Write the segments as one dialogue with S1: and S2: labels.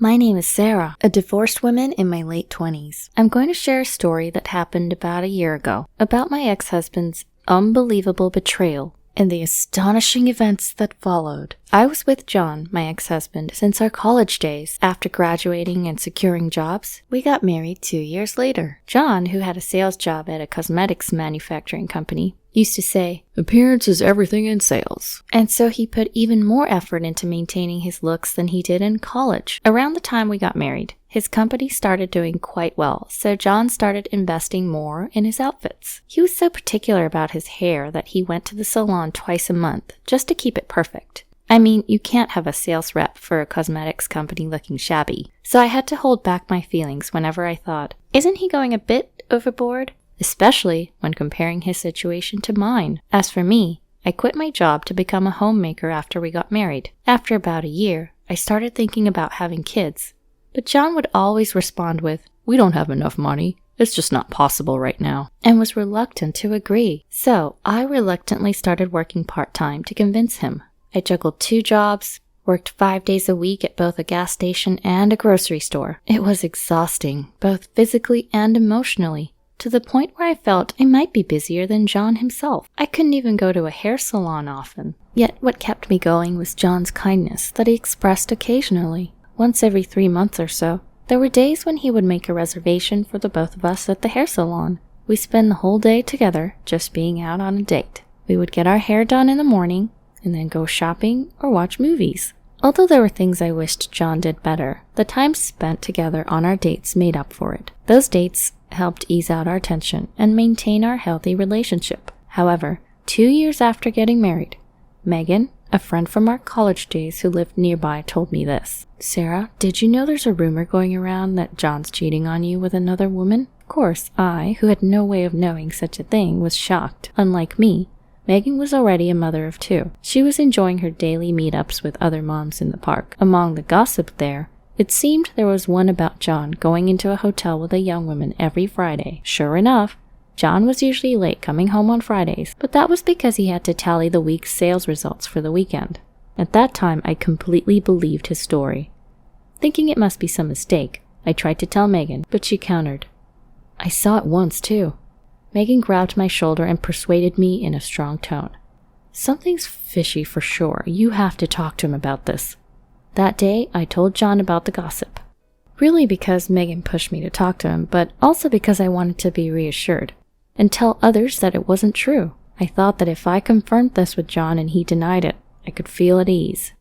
S1: My name is Sarah, a divorced woman in my late 20s. I'm going to share a story that happened about a year ago about my ex-husband's unbelievable betrayal and the astonishing events that followed. I was with John, my ex-husband, since our college days. After graduating and securing jobs, we got married 2 years later. John, who had a sales job at a cosmetics manufacturing company, used to say, "Appearance is everything in sales." And so he put even more effort into maintaining his looks than he did in college. Around the time we got married, his company started doing quite well, so John started investing more in his outfits. He was so particular about his hair that he went to the salon twice a month just to keep it perfect. I mean, you can't have a sales rep for a cosmetics company looking shabby. So I had to hold back my feelings whenever I thought, isn't he going a bit overboard? Especially when comparing his situation to mine. As for me, I quit my job to become a homemaker after we got married. After about a year, I started thinking about having kids. But John would always respond with, "We don't have enough money. It's just not possible right now," and was reluctant to agree. So I reluctantly started working part-time to convince him. I juggled 2 jobs, worked 5 days a week at both a gas station and a grocery store. It was exhausting, both physically and emotionally, to the point where I felt I might be busier than John himself. I couldn't even go to a hair salon often. Yet what kept me going was John's kindness that he expressed occasionally. Once every 3 months or so, there were days when he would make a reservation for the both of us at the hair salon. We spend the whole day together just being out on a date. We would get our hair done in the morning and then go shopping or watch movies. Although there were things I wished John did better, the time spent together on our dates made up for it. Those dates helped ease out our tension and maintain our healthy relationship. However, 2 years after getting married, Megan, a friend from our college days who lived nearby, told me this. "Sarah, did you know there's a rumor going around that John's cheating on you with another woman?" Of course, I, who had no way of knowing such a thing, was shocked. Unlike me, Megan was already a mother of 2. She was enjoying her daily meetups with other moms in the park. Among the gossip there, it seemed there was one about John going into a hotel with a young woman every Friday. Sure enough, John was usually late coming home on Fridays, but that was because he had to tally the week's sales results for the weekend. At that time, I completely believed his story. Thinking it must be some mistake, I tried to tell Megan, but she countered, "I saw it once too." Megan grabbed my shoulder and persuaded me in a strong tone. "Something's fishy for sure. You have to talk to him about this." That day, I told John about the gossip. Really because Megan pushed me to talk to him, but also because I wanted to be reassured and tell others that it wasn't true. I thought that if I confirmed this with John and he denied it, I could feel at ease.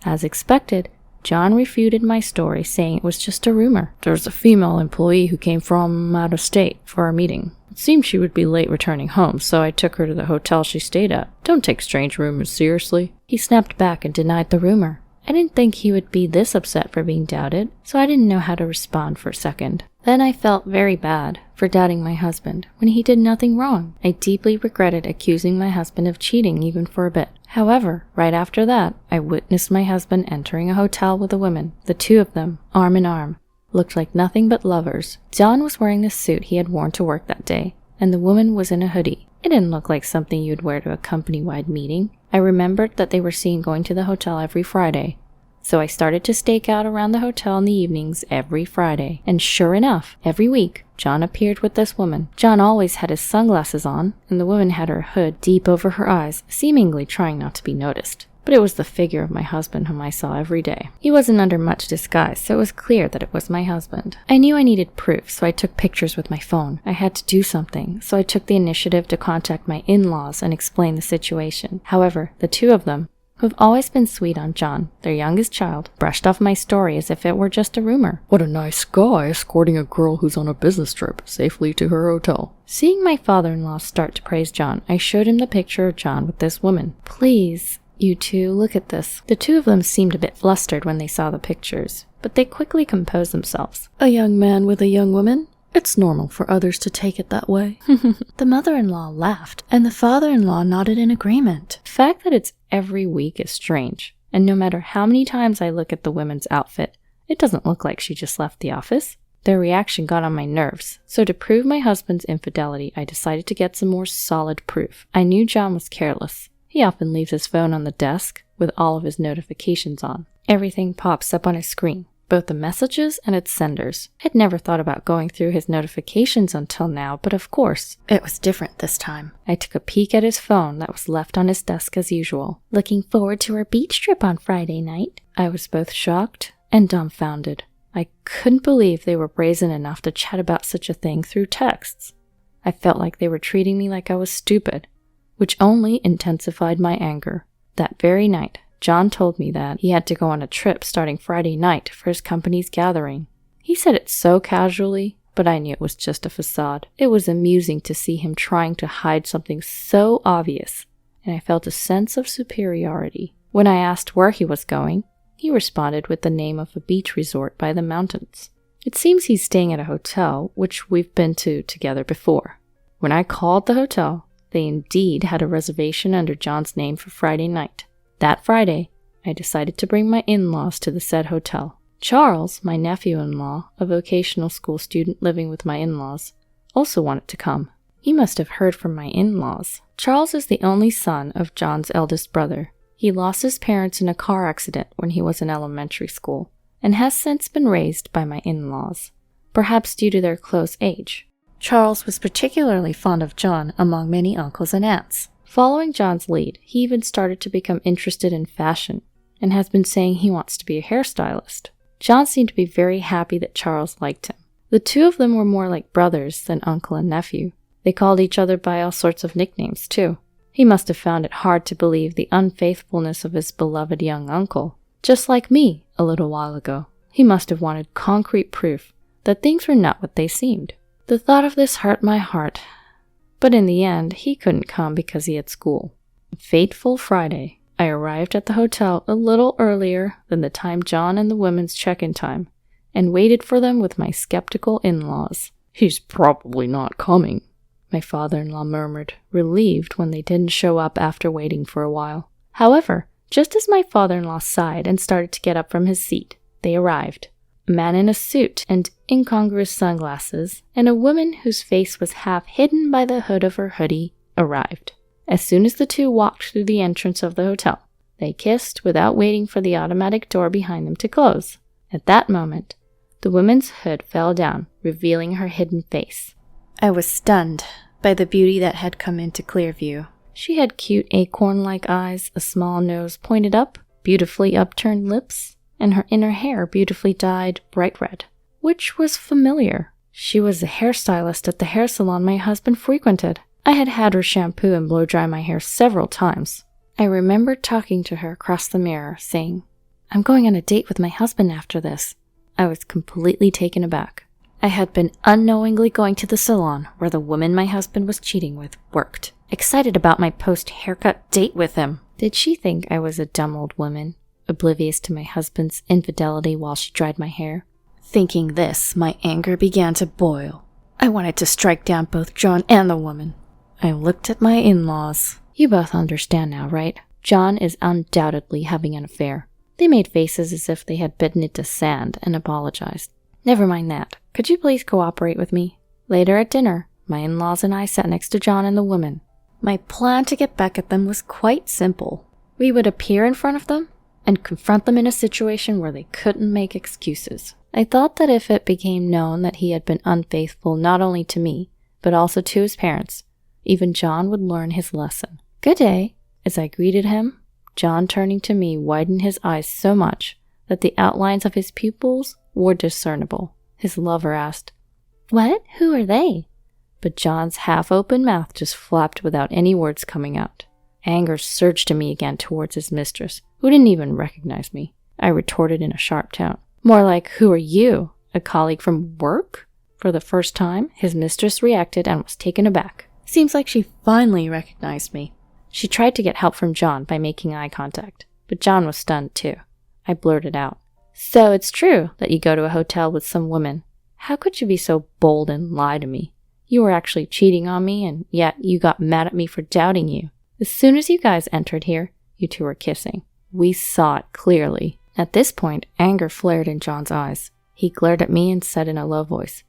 S1: As expected, John refuted my story, saying it was just a rumor. "There's a female employee who came from out of state for our meeting. It seemed she would be late returning home, so I took her to the hotel she stayed at. Don't take strange rumors seriously." He snapped back and denied the rumor. I didn't think he would be this upset for being doubted, so I didn't know how to respond for a second. Then I felt very bad for doubting my husband when he did nothing wrong. I deeply regretted accusing my husband of cheating even for a bit. However, right after that, I witnessed my husband entering a hotel with a woman. The 2 of them, arm in arm, looked like nothing but lovers. John was wearing the suit he had worn to work that day, and the woman was in a hoodie. It didn't look like something you'd wear to a company-wide meeting. I remembered that they were seen going to the hotel every Friday. So I started to stake out around the hotel in the evenings every Friday. And sure enough, every week, John appeared with this woman. John always had his sunglasses on, and the woman had her hood deep over her eyes, seemingly trying not to be noticed. But it was the figure of my husband whom I saw every day. He wasn't under much disguise, so it was clear that it was my husband. I knew I needed proof, so I took pictures with my phone. I had to do something, so I took the initiative to contact my in-laws and explain the situation. However, the 2 of them, who've always been sweet on John, their youngest child, brushed off my story as if it were just a rumor. "What a nice guy escorting a girl who's on a business trip safely to her hotel." Seeing my father-in-law start to praise John, I showed him the picture of John with this woman. "Please, you 2, look at this." The 2 of them seemed a bit flustered when they saw the pictures, but they quickly composed themselves. "A young man with a young woman? It's normal for others to take it that way." The mother-in-law laughed, and the father-in-law nodded in agreement. The fact that it's every week is strange, and no matter how many times I look at the woman's outfit, it doesn't look like she just left the office. Their reaction got on my nerves, so to prove my husband's infidelity, I decided to get some more solid proof. I knew John was careless. He often leaves his phone on the desk with all of his notifications on. Everything pops up on his screen, both the messages and its senders. I'd never thought about going through his notifications until now, but of course, it was different this time. I took a peek at his phone that was left on his desk as usual. "Looking forward to our beach trip on Friday night?" I was both shocked and dumbfounded. I couldn't believe they were brazen enough to chat about such a thing through texts. I felt like they were treating me like I was stupid, which only intensified my anger. That very night, John told me that he had to go on a trip starting Friday night for his company's gathering. He said it so casually, but I knew it was just a facade. It was amusing to see him trying to hide something so obvious, and I felt a sense of superiority. When I asked where he was going, he responded with the name of a beach resort by the mountains. It seems he's staying at a hotel, which we've been to together before. When I called the hotel, they indeed had a reservation under John's name for Friday night. That Friday, I decided to bring my in-laws to the said hotel. Charles, my nephew-in-law, a vocational school student living with my in-laws, also wanted to come. He must have heard from my in-laws. Charles is the only son of John's eldest brother. He lost his parents in a car accident when he was in elementary school, and has since been raised by my in-laws, perhaps due to their close age. Charles was particularly fond of John among many uncles and aunts. Following John's lead, he even started to become interested in fashion, and has been saying he wants to be a hairstylist. John seemed to be very happy that Charles liked him. The two of them were more like brothers than uncle and nephew. They called each other by all sorts of nicknames, too. He must have found it hard to believe the unfaithfulness of his beloved young uncle. Just like me a little while ago, he must have wanted concrete proof that things were not what they seemed. The thought of this hurt my heart, but in the end, he couldn't come because he had school. Fateful Friday, I arrived at the hotel a little earlier than the time John and the women's check-in time, and waited for them with my skeptical in-laws. "He's probably not coming," my father-in-law murmured, relieved when they didn't show up after waiting for a while. However, just as my father-in-law sighed and started to get up from his seat, they arrived. A man in a suit and incongruous sunglasses, and a woman whose face was half hidden by the hood of her hoodie, arrived. As soon as the two walked through the entrance of the hotel, they kissed without waiting for the automatic door behind them to close. At that moment, the woman's hood fell down, revealing her hidden face. I was stunned by the beauty that had come into clear view. She had cute acorn-like eyes, a small nose pointed up, beautifully upturned lips, and her inner hair beautifully dyed bright red, which was familiar. She was a hairstylist at the hair salon my husband frequented. I had had her shampoo and blow-dry my hair several times. I remembered talking to her across the mirror, saying, "I'm going on a date with my husband after this." I was completely taken aback. I had been unknowingly going to the salon where the woman my husband was cheating with worked, excited about my post-haircut date with him. Did she think I was a dumb old woman, oblivious to my husband's infidelity while she dried my hair? Thinking this, my anger began to boil. I wanted to strike down both John and the woman. I looked at my in-laws. You both understand now, right? John is undoubtedly having an affair. They made faces as if they had bitten into sand and apologized. Never mind that. Could you please cooperate with me? Later at dinner, my in-laws and I sat next to John and the woman. My plan to get back at them was quite simple. We would appear in front of them and confront them in a situation where they couldn't make excuses. I thought that if it became known that he had been unfaithful not only to me, but also to his parents, even John would learn his lesson. "Good day." As I greeted him, John, turning to me, widened his eyes so much that the outlines of his pupils were discernible. His lover asked, "What? Who are they?" But John's half-open mouth just flapped without any words coming out. Anger surged in me again towards his mistress, who didn't even recognize me. I retorted in a sharp tone. "More like, who are you? A colleague from work?" For the first time, his mistress reacted and was taken aback. Seems like she finally recognized me. She tried to get help from John by making eye contact, but John was stunned too. I blurted out, "So it's true that you go to a hotel with some woman. How could you be so bold and lie to me? You were actually cheating on me, and yet you got mad at me for doubting you. As soon as you guys entered here, you two were kissing. We saw it clearly." At this point, anger flared in John's eyes. He glared at me and said in a low voice,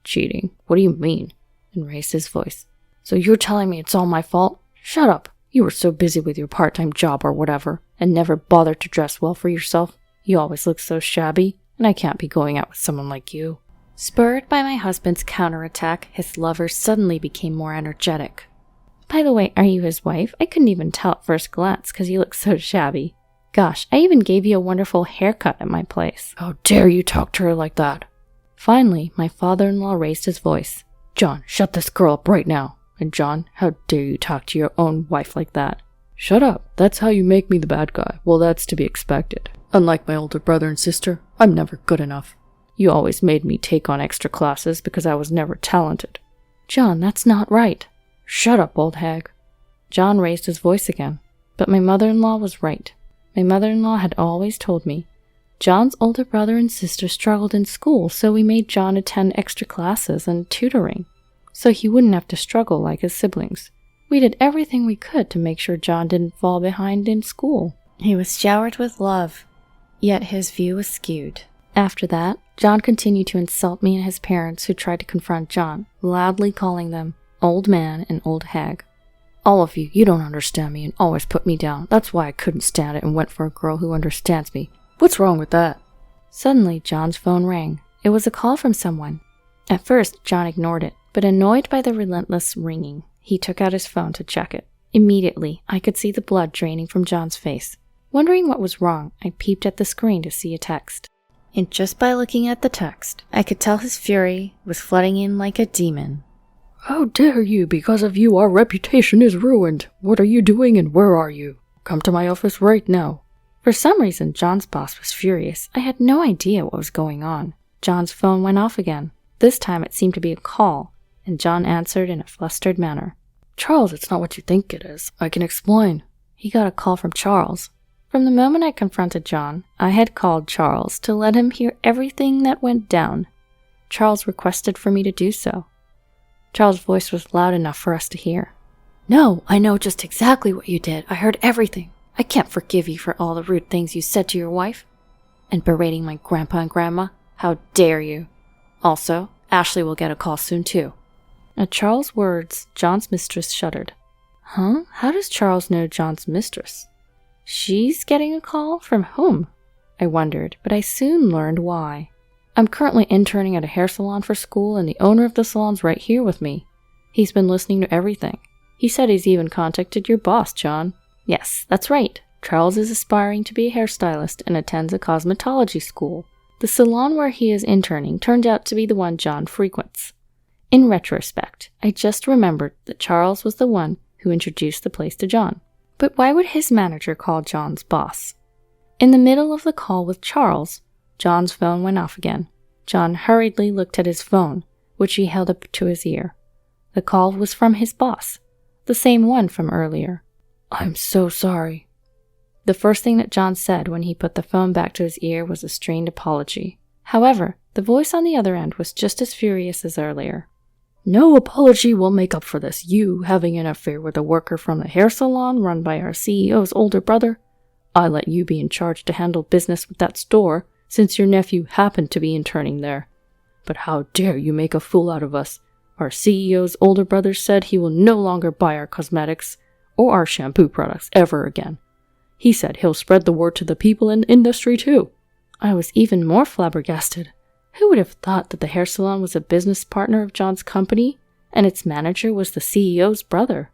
S1: "Cheating? What do you mean?" and raised his voice. "So you're telling me it's all my fault? Shut up. You were so busy with your part-time job or whatever, and never bothered to dress well for yourself. You always look so shabby. and I can't be going out with someone like you." Spurred by my husband's counterattack, his lover suddenly became more energetic. "By the way, are you his wife? I couldn't even tell at first glance because you look so shabby. Gosh, I even gave you a wonderful haircut at my place."
S2: "How dare you talk to her like that?"
S1: Finally, my father-in-law raised his voice.
S2: "John, shut this girl up right now. And John, how dare you talk to your own wife like that?" "Shut up. That's how you make me the bad guy. Well, that's to be expected. Unlike my older brother and sister, I'm never good enough. You always made me take on extra classes because I was never talented."
S1: "John, that's not right."
S2: "Shut up, old hag."
S1: John raised his voice again, but my mother-in-law was right. My mother-in-law had always told me, John's older brother and sister struggled in school, so we made John attend extra classes and tutoring, so he wouldn't have to struggle like his siblings. We did everything we could to make sure John didn't fall behind in school. He was showered with love, yet his view was skewed. After that, John continued to insult me and his parents, who tried to confront John, loudly calling them old man and old hag.
S2: "All of you, you don't understand me and always put me down. That's why I couldn't stand it and went for a girl who understands me. What's wrong with that?"
S1: Suddenly, John's phone rang. It was a call from someone. At first, John ignored it, but annoyed by the relentless ringing, he took out his phone to check it. Immediately, I could see the blood draining from John's face. Wondering what was wrong, I peeped at the screen to see a text. And just by looking at the text, I could tell his fury was flooding in like a demon.
S2: "How dare you! Because of you, our reputation is ruined. What are you doing and where are you? Come to my office right now."
S1: For some reason, John's boss was furious. I had no idea what was going on. John's phone went off again. This time it seemed to be a call, and John answered in a flustered manner.
S2: "Charles, it's not what you think it is. I can explain."
S1: He got a call from Charles. From the moment I confronted John, I had called Charles to let him hear everything that went down. Charles requested for me to do so. Charles' voice was loud enough for us to hear. "No, I know just exactly what you did. I heard everything. I can't forgive you for all the rude things you said to your wife. And berating my grandpa and grandma. How dare you? Also, Ashley will get a call soon too." At Charles' words, John's mistress shuddered. Huh? How does Charles know John's mistress? She's getting a call? From whom? I wondered, but I soon learned why. "I'm currently interning at a hair salon for school, and the owner of the salon's right here with me. He's been listening to everything. He said he's even contacted your boss, John." "Yes, that's right. Charles is aspiring to be a hairstylist and attends a cosmetology school. The salon where he is interning turned out to be the one John frequents. In retrospect, I just remembered that Charles was the one who introduced the place to John. But why would his manager call John's boss?" In the middle of the call with Charles, John's phone went off again. John hurriedly looked at his phone, which he held up to his ear. The call was from his boss, the same one from earlier.
S2: "I'm so sorry."
S1: The first thing that John said when he put the phone back to his ear was a strained apology. However, the voice on the other end was just as furious as earlier.
S2: "No apology will make up for this. You having an affair with a worker from the hair salon run by our CEO's older brother. I let you be in charge to handle business with that store, since your nephew happened to be interning there. But how dare you make a fool out of us? Our CEO's older brother said he will no longer buy our cosmetics or our shampoo products ever again. He said he'll spread the word to the people in the industry too."
S1: I was even more flabbergasted. Who would have thought that the hair salon was a business partner of John's company, and its manager was the CEO's brother?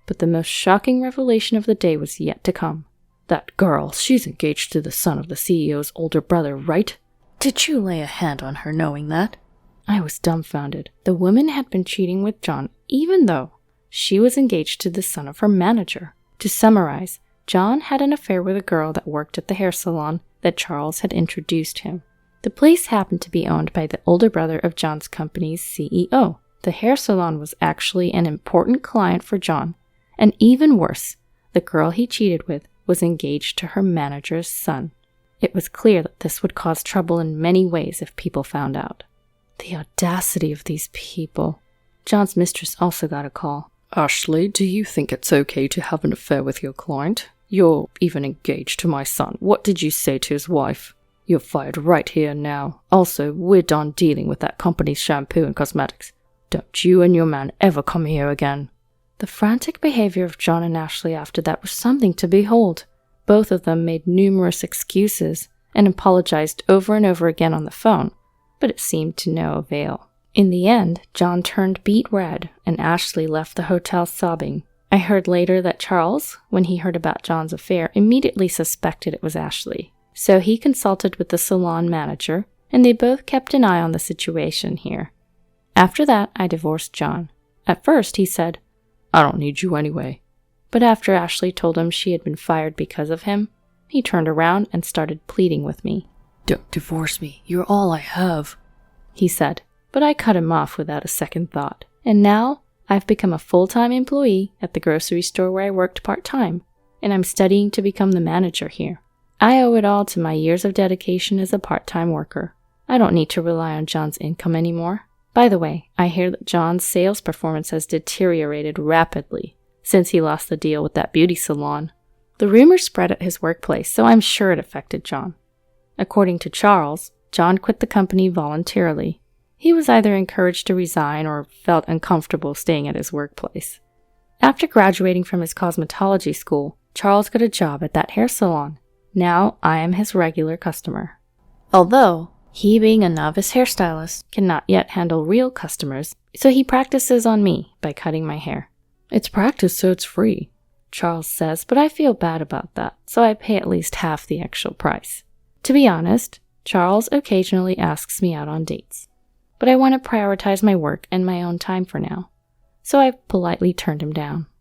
S1: But the most shocking revelation of the day was yet to come.
S2: "That girl, she's engaged to the son of the CEO's older brother, right? Did you lay a hand on her knowing that?"
S1: I was dumbfounded. The woman had been cheating with John, even though she was engaged to the son of her manager. To summarize, John had an affair with a girl that worked at the hair salon that Charles had introduced him. The place happened to be owned by the older brother of John's company's CEO. The hair salon was actually an important client for John, and even worse, the girl he cheated with was engaged to her manager's son. It was clear that this would cause trouble in many ways if people found out. The audacity of these people. John's mistress also got a call.
S2: "Ashley, do you think it's okay to have an affair with your client? You're even engaged to my son. What did you say to his wife? You're fired right here and now. Also, we're done dealing with that company's shampoo and cosmetics. Don't you and your man ever come here again."
S1: The frantic behavior of John and Ashley after that was something to behold. Both of them made numerous excuses
S2: and apologized over and over again on the phone, but it seemed to no avail. In the end, John turned beet red and Ashley left the hotel sobbing. I heard later that Charles, when he heard about John's affair, immediately suspected it was Ashley. So he consulted with the salon manager, and they both kept an eye on the situation here. After that, I divorced John. At first, he said, "I don't need you anyway." But after Ashley told him she had been fired because of him, he turned around and started pleading with me.
S3: "Don't divorce me. You're all I have,"
S2: he said. But I cut him off without a second thought. And now, I've become a full-time employee at the grocery store where I worked part-time, and I'm studying to become the manager here. I owe it all to my years of dedication as a part-time worker. I don't need to rely on John's income anymore. By the way, I hear that John's sales performance has deteriorated rapidly since he lost the deal with that beauty salon. The rumor spread at his workplace, so I'm sure it affected John. According to Charles, John quit the company voluntarily. He was either encouraged to resign or felt uncomfortable staying at his workplace. After graduating from his cosmetology school, Charles got a job at that hair salon. Now I am his regular customer. Although, he being a novice hairstylist cannot yet handle real customers, so he practices on me by cutting my hair. "It's practice, so it's free," Charles says, but I feel bad about that, so I pay at least half the actual price. To be honest, Charles occasionally asks me out on dates, but I want to prioritize my work and my own time for now, so I politely turned him down.